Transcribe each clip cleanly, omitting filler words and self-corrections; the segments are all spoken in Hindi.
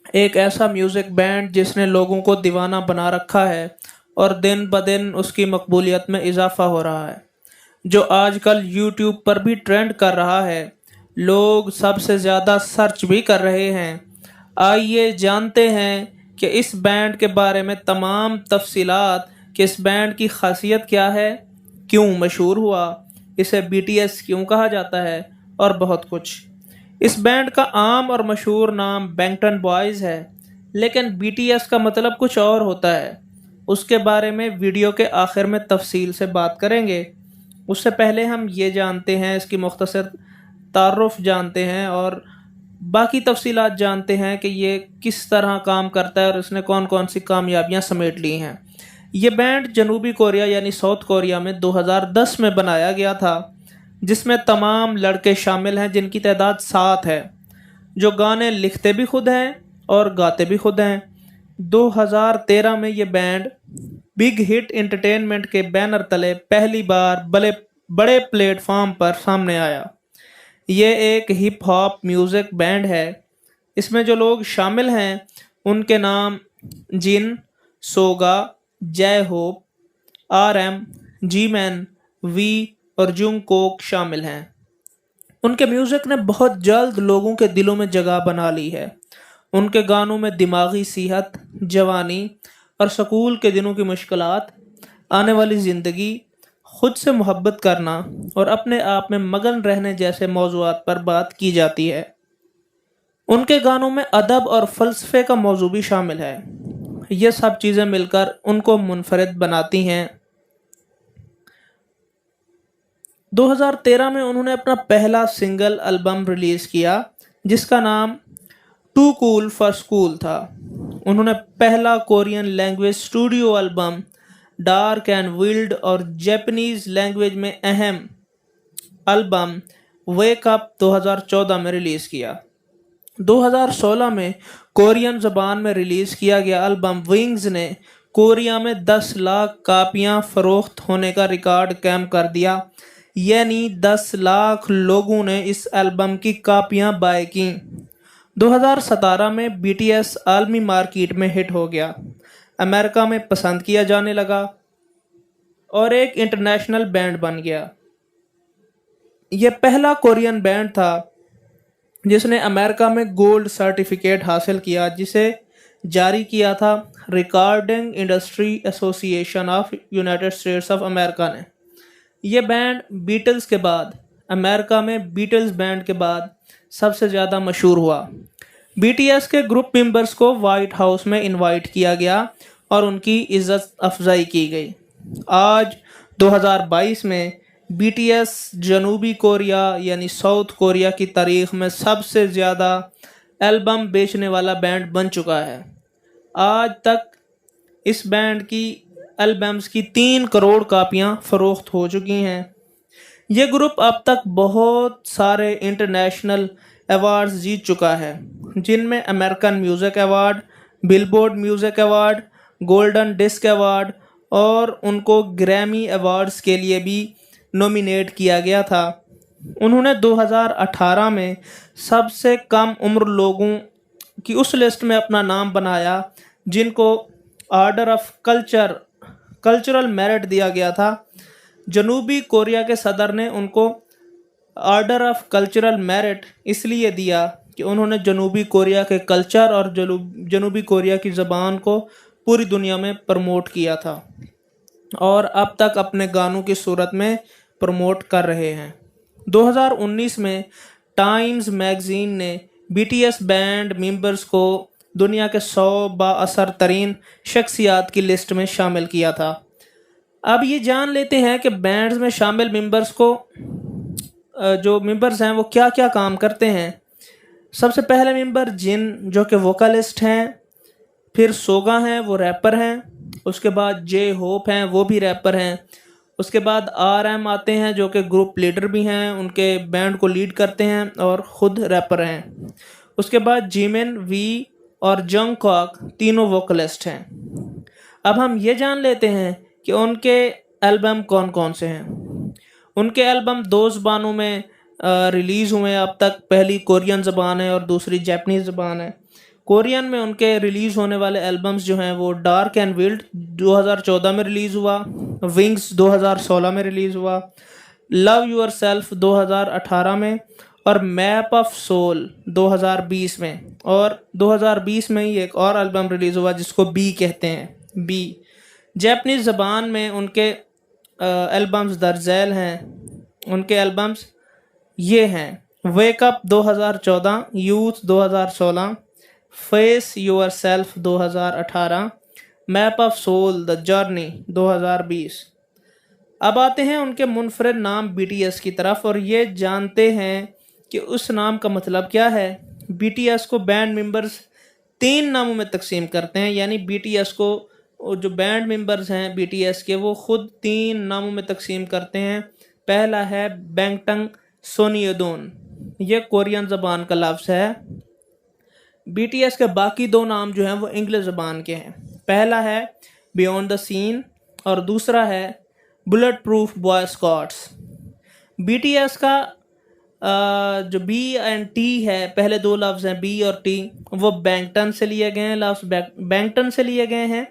एक ऐसा म्यूजिक बैंड जिसने लोगों को दीवाना बना रखा है और दिन ब दिन उसकी मकबूलियत में इजाफा हो रहा है, जो आजकल यूट्यूब पर भी ट्रेंड कर रहा है। लोग सबसे ज़्यादा सर्च भी कर रहे हैं। आइए जानते हैं कि इस बैंड के बारे में तमाम तफसीलात, कि इस बैंड की खासियत क्या है, क्यों मशहूर हुआ, इसे बीटीएस क्यों कहा जाता है, और बहुत कुछ। इस बैंड का आम और मशहूर नाम बैंगटन बॉयज़ है, लेकिन बीटीएस का मतलब कुछ और होता है। उसके बारे में वीडियो के आखिर में तफसील से बात करेंगे। उससे पहले हम ये जानते हैं, इसकी मुख्तसर तारुफ जानते हैं और बाकी तफसीलात जानते हैं कि ये किस तरह काम करता है और इसने कौन कौन सी कामयाबियां समेट ली हैं। ये बैंड जनूबी कोरिया यानी साउथ कोरिया में 2010 में बनाया गया था, जिसमें तमाम लड़के शामिल हैं जिनकी तादाद 7 है, जो गाने लिखते भी खुद हैं और गाते भी खुद हैं। 2013 में ये बैंड बिग हिट एंटरटेनमेंट के बैनर तले पहली बार बड़े बड़े प्लेटफॉर्म पर सामने आया। ये एक हिप हॉप म्यूज़िक बैंड है। इसमें जो लोग शामिल हैं उनके नाम Jin, Suga, J hope, RM, Jimin, V और जुंगकोक शामिल हैं। उनके म्यूज़िक ने बहुत जल्द लोगों के दिलों में जगह बना ली है। उनके गानों में दिमागी सेहत, जवानी और स्कूल के दिनों की मुश्किलात, आने वाली ज़िंदगी, खुद से मोहब्बत करना और अपने आप में मगन रहने जैसे मौज़ूआत पर बात की जाती है। उनके गानों में अदब और फ़लसफ़े का मौज़ू भी शामिल है। ये सब चीज़ें मिलकर उनको मुनफरिद बनाती हैं। 2013 में उन्होंने अपना पहला सिंगल एल्बम रिलीज़ किया, जिसका नाम टू कूल फॉर स्कूल था। उन्होंने पहला Korean language studio album dark and wild और जापानीज लैंग्वेज में अहम एल्बम वेक अप 2014 में रिलीज़ किया। 2016 में कोरियन ज़बान में रिलीज़ किया गया एल्बम विंग्स ने कोरिया में 10 लाख कापियां फरोख्त होने का रिकॉर्ड कायम कर दिया, यानी 10 लाख लोगों ने इस एल्बम की कापियां बाय की। 2017 में बीटीएस आलमी मार्केट में हिट हो गया, अमेरिका में पसंद किया जाने लगा और एक इंटरनेशनल बैंड बन गया। यह पहला कोरियन बैंड था जिसने अमेरिका में गोल्ड सर्टिफिकेट हासिल किया, जिसे जारी किया था recording industry association of United states of America ने। यह बैंड बीटल्स के बाद, अमेरिका में बीटल्स बैंड के बाद सबसे ज़्यादा मशहूर हुआ। बीटीएस के ग्रुप मेंबर्स को वाइट हाउस में इनवाइट किया गया और उनकी इज्जत अफजाई की गई। आज 2022 में बीटीएस जनूबी कोरिया यानी साउथ कोरिया की तारीख में सबसे ज़्यादा एल्बम बेचने वाला बैंड बन चुका है। आज तक इस बैंड की एल्बम्स की 3 करोड़ कापियां फरोख्त हो चुकी हैं। ये ग्रुप अब तक बहुत सारे इंटरनेशनल अवार्ड्स जीत चुका है, जिनमें American music award, Billboard music award, golden disc award और उनको ग्रैमी अवार्ड्स के लिए भी नॉमिनेट किया गया था। उन्होंने 2018 में सबसे कम उम्र लोगों की उस लिस्ट में अपना नाम बनाया जिनको ऑर्डर ऑफ कल्चरल मेरिट दिया गया था। जनूबी कोरिया के सदर ने उनको ऑर्डर ऑफ कल्चरल मेरिट इसलिए दिया कि उन्होंने जनूबी कोरिया के कल्चर और जनूबी कोरिया की ज़बान को पूरी दुनिया में प्रमोट किया था और अब तक अपने गानों की सूरत में प्रमोट कर रहे हैं। 2019 में टाइम्स मैगज़ीन ने बीटीएस बैंड मेंबर्स को दुनिया के 100 बाअसर तरीन शख्सियात की लिस्ट में शामिल किया था। अब ये जान लेते हैं कि बैंड्स में शामिल मेंबर्स को जो मेंबर्स हैं वो क्या क्या काम करते हैं। सबसे पहले मेंबर जिन, जो कि वोकलिस्ट हैं। फिर सोगा हैं, वो रैपर हैं। उसके बाद जे होप हैं, वो भी रैपर हैं। उसके बाद RM आते हैं, जो कि ग्रुप लीडर भी हैं, उनके बैंड को लीड करते हैं और ख़ुद रैपर हैं। उसके बाद जिमिन, वी और जंगकॉक तीनों वोकलिस्ट हैं। अब हम ये जान लेते हैं कि उनके एल्बम कौन कौन से हैं। उनके एल्बम 2 ज़बानों में रिलीज़ हुए हैं अब तक। पहली कोरियन ज़बान है और दूसरी जापानीज़ ज़बान है। कोरियन में उनके रिलीज़ होने वाले एल्बम्स जो हैं वो डार्क एंड विल्ड 2014 में रिलीज़ हुआ, विंग्स 2016 में रिलीज़ हुआ, लव योरसेल्फ 2018 में और मैप ऑफ सोल 2020 में। और 2020 में ही एक और एल्बम रिलीज़ हुआ जिसको बी कहते हैं, बी। जैपनीज़ ज़बान में उनके एल्बम्स दर्ज झैल हैं। उनके एल्बम्स ये हैं: wake up 2014, youth 2016, face yourself 2018, map of soul the journey 2020। अब आते हैं उनके मुनफरद नाम बीटीएस की तरफ और ये जानते हैं कि उस नाम का मतलब क्या है। बीटीएस को बैंड मेंबर्स 3 नामों में तकसीम करते हैं, यानी बीटीएस को जो बैंड मेंबर्स हैं बीटीएस के वो खुद 3 नामों में तकसीम करते हैं। पहला है बैंगटंग सोनियोदोन, ये कोरियन ज़बान का लफ्ज़ है। बीटीएस के बाकी 2 नाम जो हैं वो इंग्लिश ज़बान के हैं। पहला है बियॉन्ड द सीन और दूसरा है bulletproof boy scouts. BTS का जो बी एंड टी है, पहले 2 लफ्ज़ हैं बी और टी, वो बैंगटन से लिए गए हैं, लफ्ज़ बैंगटन से लिए गए हैं।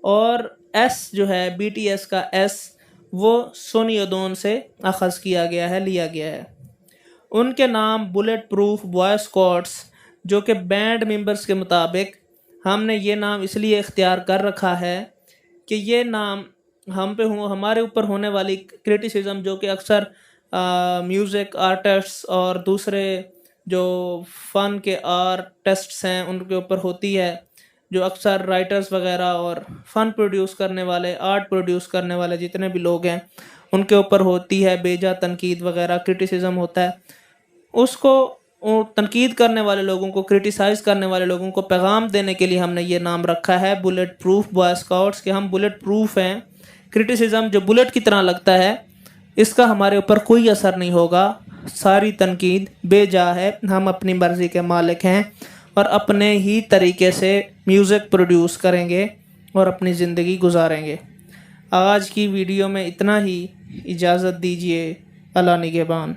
और एस जो है बीटीएस का एस वो सोनियोदोन से अखज़ किया गया है, लिया गया है। उनके नाम बुलेट प्रूफ बॉय स्कॉट्स, जो कि बैंड मेंबर्स के मुताबिक हमने ये नाम इसलिए इख्तियार कर रखा है कि ये नाम हमारे ऊपर होने वाली क्रिटिसिज्म जो कि अक्सर म्यूज़िक आर्टिस्ट्स और दूसरे जो फ़न के आर्टिस्ट्स हैं उनके ऊपर होती है, जो अक्सर राइटर्स वगैरह और फ़न प्रोड्यूस करने वाले, आर्ट प्रोड्यूस करने वाले जितने भी लोग हैं उनके ऊपर होती है, बेजा तनकीद वगैरह क्रिटिसिज्म होता है। उसको तनकीद करने वाले लोगों को, क्रिटिसाइज़ करने वाले लोगों को पैगाम देने के लिए हमने ये नाम रखा है बुलेट प्रूफ बॉय स्काउट्स, कि हम बुलेट प्रूफ हैं। क्रिटिसिज्म जो बुलेट की तरह लगता है इसका हमारे ऊपर कोई असर नहीं होगा, सारी तनकीद बेजा है, हम अपनी मर्ज़ी के मालिक हैं और अपने ही तरीके से म्यूज़िक प्रोड्यूस करेंगे और अपनी ज़िंदगी गुजारेंगे। आज की वीडियो में इतना ही, इजाज़त दीजिए। अल्लाह निगहबान।